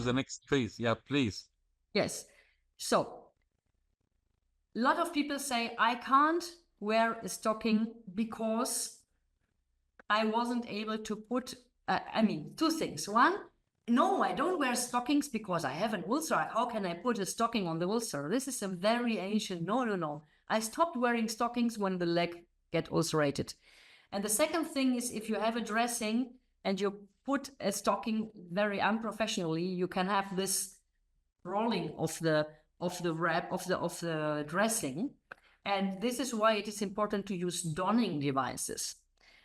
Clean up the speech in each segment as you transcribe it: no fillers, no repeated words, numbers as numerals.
the next phase. Yeah, please. Yes. So a lot of people say, I can't wear a stocking because I wasn't able to put, two things. One, no, I don't wear stockings because I have an ulcer. How can I put a stocking on the ulcer? This is a variation. No. I stopped wearing stockings when the leg get ulcerated. And the second thing is, if you have a dressing and you put a stocking very unprofessionally, you can have this rolling of the wrap of the dressing. And this is why it is important to use donning devices.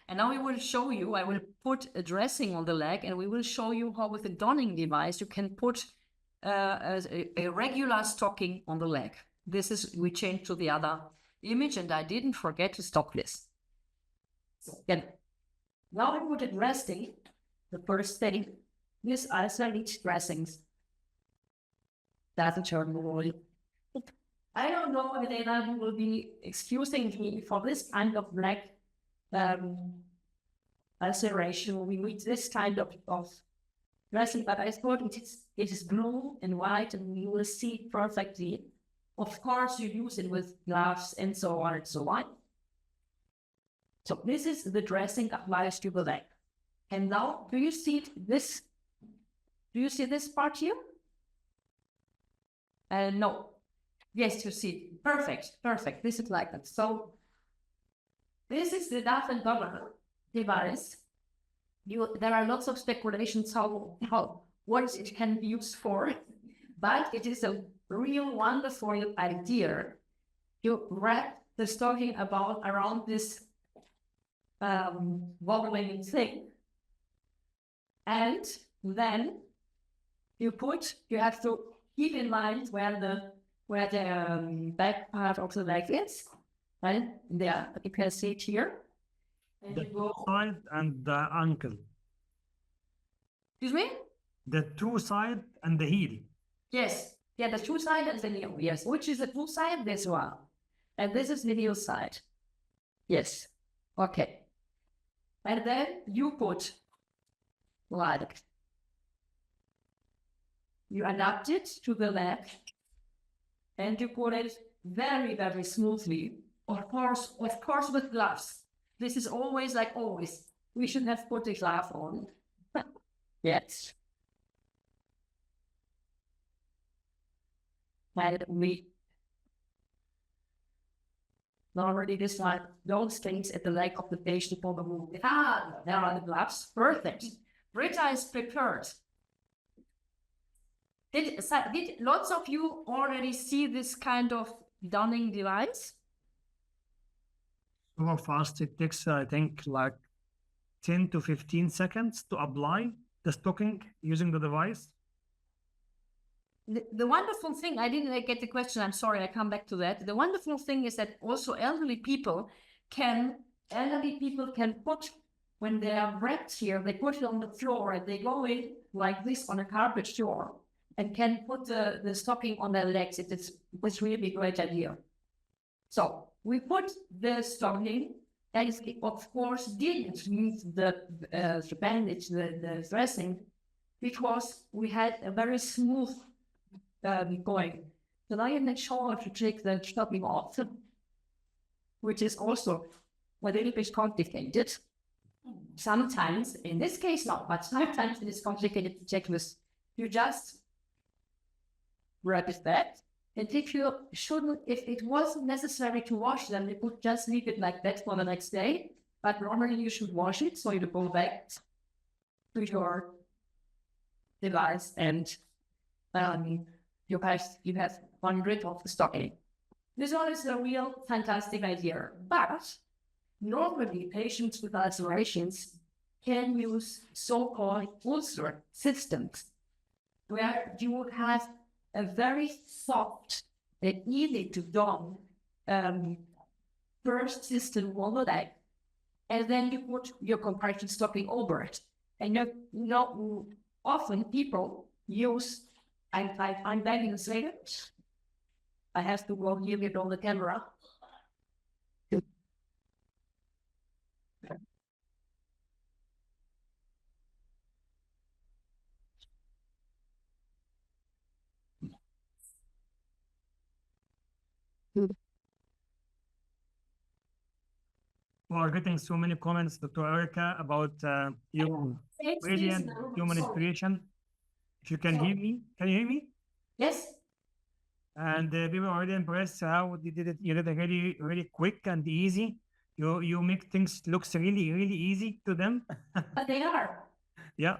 And now we will show you, I will put a dressing on the leg, and we will show you how with a donning device you can put a regular stocking on the leg. This is, we change to the other image, and I didn't forget to stop this. So again, now we put it resting, the first thing, this isolate dressings. That's a terminal. I don't know if anyone will be excusing me for this kind of leg ulceration. We need this kind of dressing, but I thought it is blue and white, and you will see it perfectly. Of course, you use it with gloves and so on and so on. So this is the dressing applied to the leg. And now, do you see this? Do you see this part here? No. Yes, you see. Perfect. This is like that. So this is the Duff and Donner device. There are lots of speculations what it can be used for, but it is a real wonderful idea. You wrap the stocking around this wobbling thing, and then you have to keep in mind where the back part of the leg is, right? There, you can see it here. And The you go side and the ankle. Excuse me? The two side and the heel. Yes. Yeah, the two side and the heel. Yes. Which is the two side? This one. And this is the heel side. Yes. Okay. And then you put like, you adapt it to the leg, and you put it very, very smoothly. Of course, with gloves. This is always like always. We should have put the glove on. Yes. And we normally this one, those things at the leg of the patient for the move. There are the gloves. Perfect. Britta is prepared. Did lots of you already see this kind of donning device? So fast, it takes, I think, like 10 to 15 seconds to apply the stocking using the device. The wonderful thing, I didn't get the question, I'm sorry, I come back to that. The wonderful thing is that also elderly people can put, when they are wrapped here, they put it on the floor and they go in like this on a carpet floor and can put the stocking on their legs. It was really a great idea. So we put the stocking, and of course didn't use the bandage, the dressing, because we had a very smooth going. So now you make sure to take the stocking off, which is also a little bit complicated. Sometimes, in this case not, but sometimes it is complicated to check this. You just wrap it back. And if it wasn't necessary to wash them, you could just leave it like that for the next day. But normally you should wash it, so you go back to your device and you have one rid of the stocking. This one is a real fantastic idea. But normally patients with ulcerations can use so-called ulcer systems, where you would have a very soft and easy to don first system on the leg, and then you put your compression stocking over it. And often people use, I'm begging to say it, I have to go here it on the camera. We are getting so many comments, Dr. Erica, about your brilliant human inspiration. If you can hear me, can you hear me? Yes. And people are really impressed how you did it. You did it really, really quick and easy. You make things looks really, really easy to them. But they are. Yeah.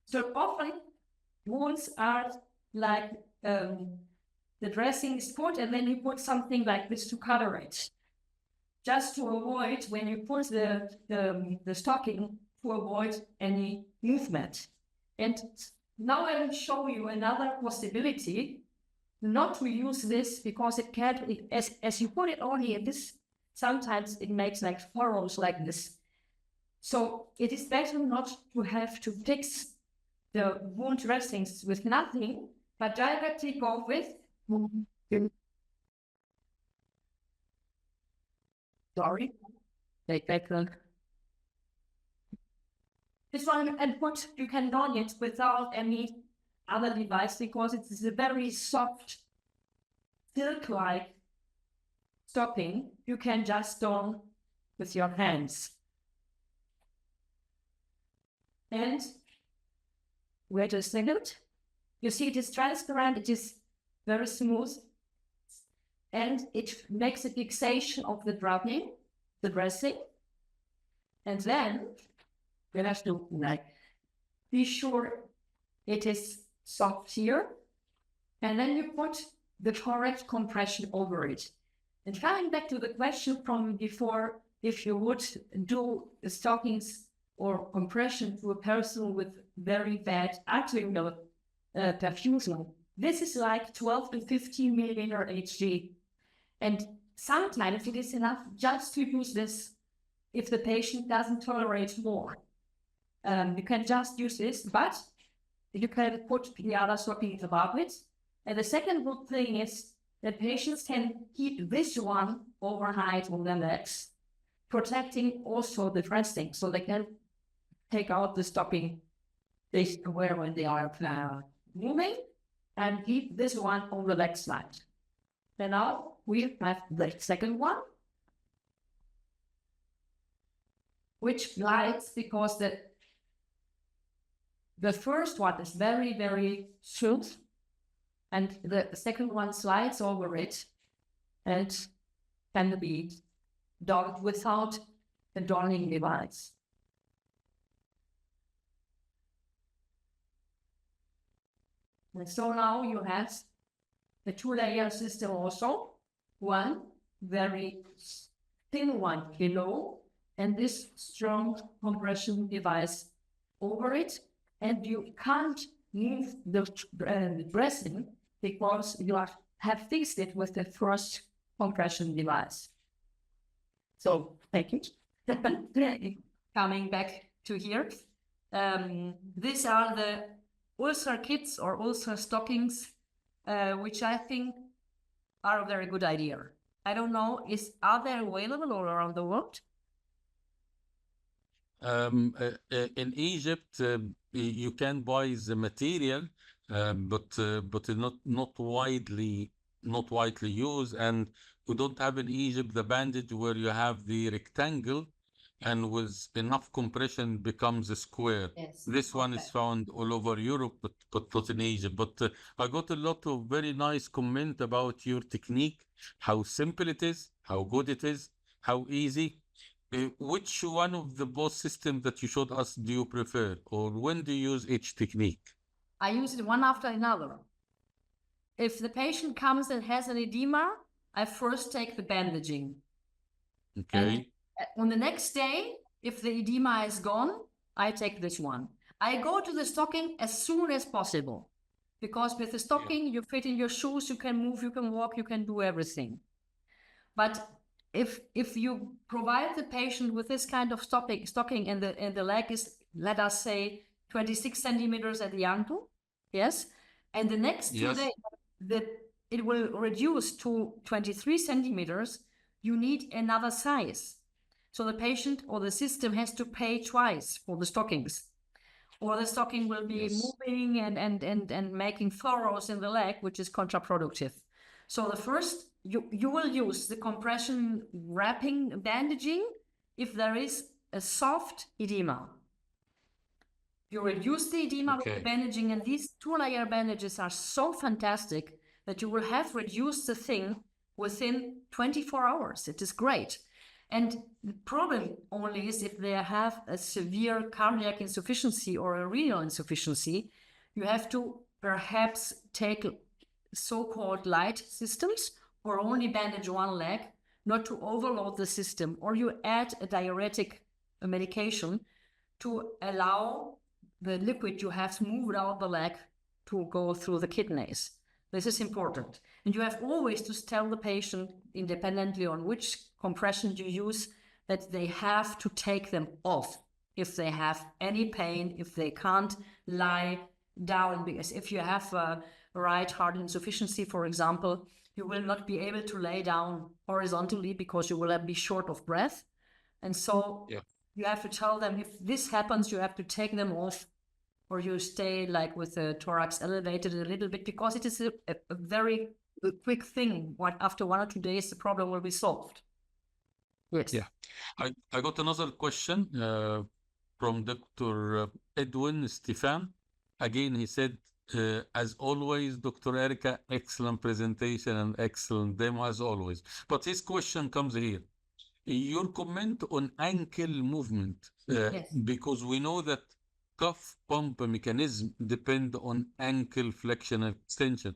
So often wounds are like the dressing is put and then you put something like this to cover it. Just to avoid when you put the stocking to avoid any movement. And now I will show you another possibility not to use this because it can't, as you put it on here, this sometimes it makes like furrows like this. So it is better not to have to fix the wound dressings with nothing, but directly go with sorry, take back one. This one, and what you can don it without any other device because it is a very soft, silk-like stocking. You can just don with your hands. And wait a second. You see, it is transparent. It is very smooth, and it makes a fixation of the dressing, and then we have to like be sure it is soft here, and then you put the correct compression over it. And coming back to the question from before, if you would do the stockings or compression to a person with very bad arterial perfusion, this is like 12 to 15 milliliter Hg. And sometimes it is enough just to use this if the patient doesn't tolerate more. You can just use this, but you can put the other stockings above it. And the second good thing is that patients can keep this one overnight on their legs, protecting also the dressing, so they can take out the stocking they wear when they are moving, and keep this one on the leg side. And now we have the second one, which glides because the first one is very, very smooth, and the second one slides over it and can be donned without the donning device. And so now you have the two-layer system also, one very thin one below, and this strong compression device over it, and you can't move the dressing because you have fixed it with the first compression device. So, thank you. Coming back to here, these are the ulcer kits or ulcer stockings, which I think are a very good idea. I don't know, are they available all around the world? In Egypt, you can buy the material, but not widely used, and we don't have in Egypt the bandage where you have the rectangle, and with enough compression becomes a square. Yes. This one is found all over Europe, but not in Egypt. But I got a lot of very nice comment about your technique, how simple it is, how good it is, how easy. Which one of the both systems that you showed us do you prefer, or when do you use each technique? I use it one after another. If the patient comes and has an edema, I first take the bandaging. Okay. And on the next day, if the edema is gone, I take this one. I go to the stocking as soon as possible, because with the stocking, you fit in your shoes, you can move, you can walk, you can do everything. But if you provide the patient with this kind of stocking and the leg is, let us say, 26 centimeters at the ankle, yes, and the next 2 days that it will reduce to 23 centimeters, you need another size. So the patient or the system has to pay twice for the stockings, or the stocking will be moving and making furrows in the leg, which is counterproductive. So the first, you will use the compression wrapping bandaging if there is a soft edema. You reduce the edema with the Okay. bandaging, and these 2-layer bandages are so fantastic that you will have reduced the thing within 24 hours. It is great. And the problem only is if they have a severe cardiac insufficiency or a renal insufficiency, you have to perhaps take so-called light systems or only bandage one leg, not to overload the system, or you add a diuretic medication to allow the liquid you have moved out the leg to go through the kidneys. This is important. And you have always to tell the patient, independently on which compression you use, that they have to take them off if they have any pain, if they can't lie down. Because if you have a right heart insufficiency, for example, you will not be able to lay down horizontally because you will be short of breath. And so you have to tell them, if this happens, you have to take them off, or you stay like with the thorax elevated a little bit, because it is a very quick thing. After 1 or 2 days, the problem will be solved. Yes. Yeah. I got another question from Dr. Edwin Stefan. Again, he said, as always, Dr. Erica, excellent presentation and excellent demo as always. But his question comes here. Your comment on ankle movement, because we know that cuff pump mechanism depend on ankle flexion and extension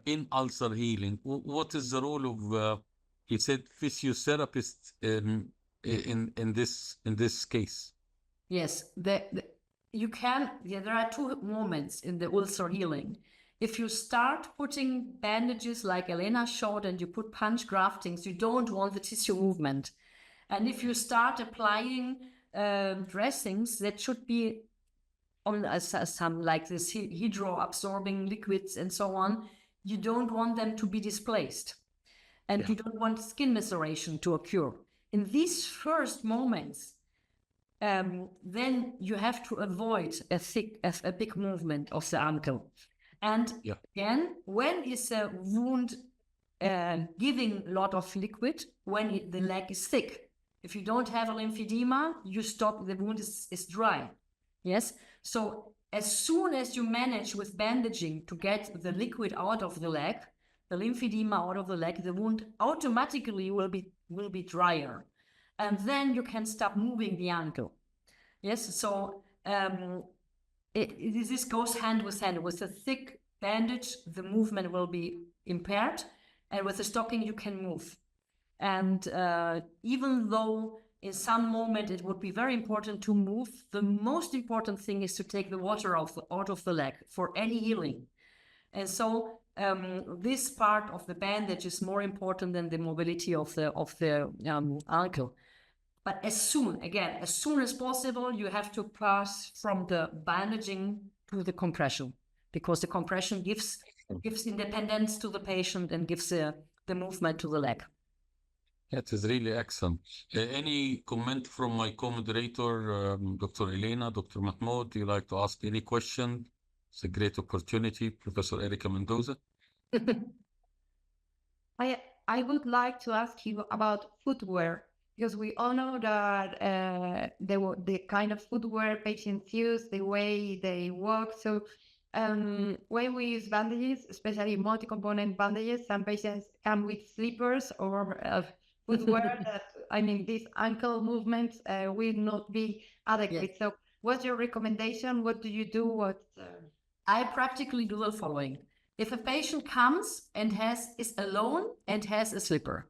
in ulcer healing. What is the role of, he said, physiotherapist in this case? Yes, you can. There are two moments in the ulcer healing. If you start putting bandages like Elena showed and you put punch graftings, you don't want the tissue movement. And if you start applying dressings that should be on some like this hydro-absorbing liquids and so on, you don't want them to be displaced. And you don't want skin maceration to occur. In these first moments, then you have to avoid a big movement of the ankle. And again, when is a wound giving a lot of liquid? When the leg is thick. If you don't have a lymphedema, you stop, the wound is dry. Yes. So as soon as you manage with bandaging to get the liquid out of the leg, the lymphedema out of the leg, the wound automatically will be drier. And then you can stop moving the ankle. Yes. So this goes hand with hand. With a thick bandage, the movement will be impaired, and with a stocking, you can move. And even though in some moment it would be very important to move, the most important thing is to take the water out of the leg for any healing. And so this part of the bandage is more important than the mobility of the ankle. But as soon as possible, you have to pass from the bandaging to the compression, because the compression gives independence to the patient and gives the movement to the leg. That is really excellent. Any comment from my co-moderator, Dr. Elena, Dr. Mahmoud? Do you like to ask any question? It's a great opportunity, Professor Erica Mendoza. I would like to ask you about footwear, because we all know that the kind of footwear patients use, the way they walk. So when we use bandages, especially multi-component bandages, some patients come with slippers or footwear that, these ankle movements will not be adequate. Yes. So what's your recommendation? What do you do? I practically do the following. If a patient comes and is alone and has a slipper,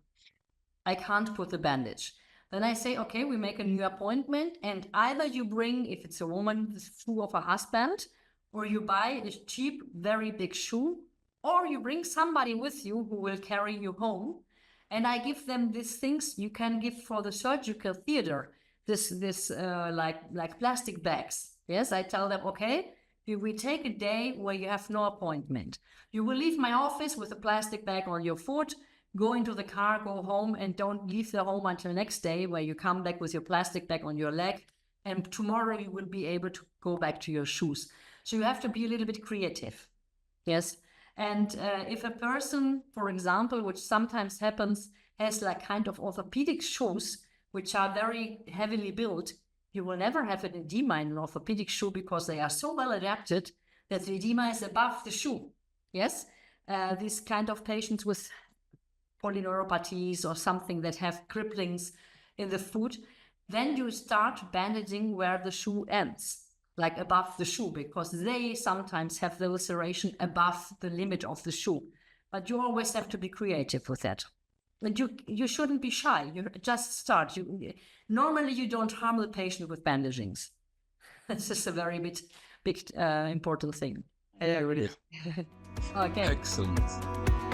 I can't put the bandage. Then I say, okay, we make a new appointment, and either you bring, if it's a woman, the shoe of a husband, or you buy a cheap, very big shoe, or you bring somebody with you who will carry you home. And I give them these things you can give for the surgical theater, this like plastic bags. Yes, I tell them, okay, we take a day where you have no appointment. You will leave my office with a plastic bag on your foot, go into the car, go home, and don't leave the home until next day, where you come back with your plastic bag on your leg. And tomorrow you will be able to go back to your shoes. So you have to be a little bit creative. Yes. And if a person, for example, which sometimes happens, has like kind of orthopedic shoes, which are very heavily built, you will never have an edema in an orthopedic shoe because they are so well adapted that the edema is above the shoe. Yes, these kind of patients with polyneuropathies or something that have cripplings in the foot, then you start bandaging where the shoe ends, like above the shoe, because they sometimes have the ulceration above the limit of the shoe. But you always have to be creative with that. And you shouldn't be shy. You just start. Normally you don't harm the patient with bandagings. This is a very big important thing. Yeah, really. Okay. Excellent.